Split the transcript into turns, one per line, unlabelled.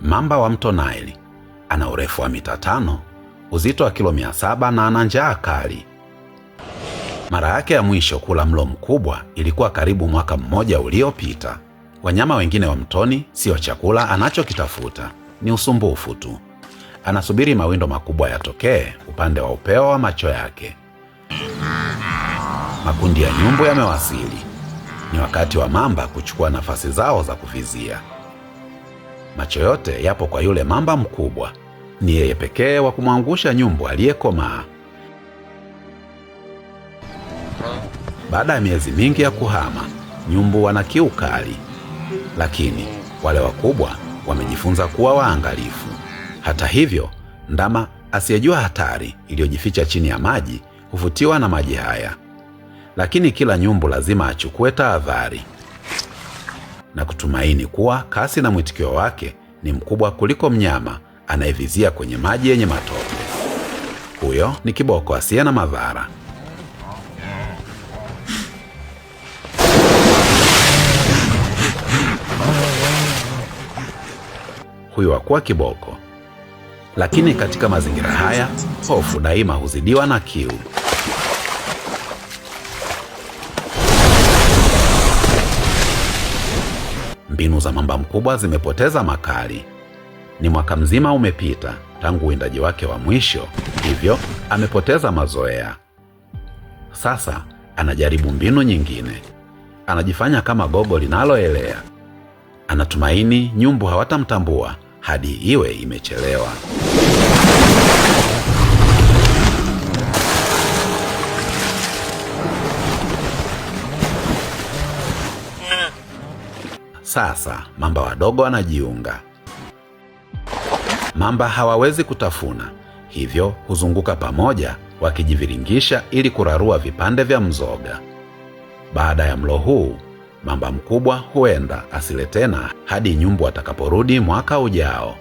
Mamba wa mto Nile ana urefu wa mita 5, uzito wa kilo 700 na ana njaa kali. Mara yake ya mwisho kula mlo mkubwa ilikuwa karibu mwaka mmoja uliopita. Wanyama wengine wa mtoni sio chakula anachokitafuta, ni usumbufu tu. Anasubiri mawindo makubwa yatokee upande wa upeo wa macho yake. Makundi ya nyumbu yamewasili. Ni wakati wa mamba kuchukua nafasi zao za kuvizia. Macho yote yapo kwa yule mamba mkubwa. Ni yeye pekee wa kumwangusha nyumbu aliyekomaa. Baada ya miezi mingi ya kuhama, nyumbu wana kiu kali. Lakini wale wakubwa wamejifunza kuwa waangalifu. Hata hivyo, ndama asiyejua hatari iliyojificha chini ya maji huvutiwa na maji haya. Lakini kila nyumbu lazima achukue tahadhari na kutumaini kuwa kasi na mwitikio wake ni mkubwa kuliko mnyama anayevizia kwenye maji yenye matope. Huyo ni kiboko asiye na madhara. Huyu hakuwa kiboko. Lakini katika mazingira haya, hofu daima huzidiwa na kiu. Mbinu za mamba mkubwa zimepoteza makali. Ni mwaka mzima umepita tangu uwindaji wake wa mwisho, hivyo amepoteza mazoea. Sasa anajaribu mbinu nyingine. Anajifanya kama gogo linaloelea. Anatumaini nyumbu hawatamtambua hadi iwe imechelewa. Sasa mamba wadogo wanajiunga. Mamba hawawezi kutafuna, hivyo huzunguka pamoja wakijiviringisha ili kurarua vipande vya mzoga. Baada ya mlo huu, mamba mkubwa huenda asile tena hadi nyumbu atakaporudi mwaka ujao.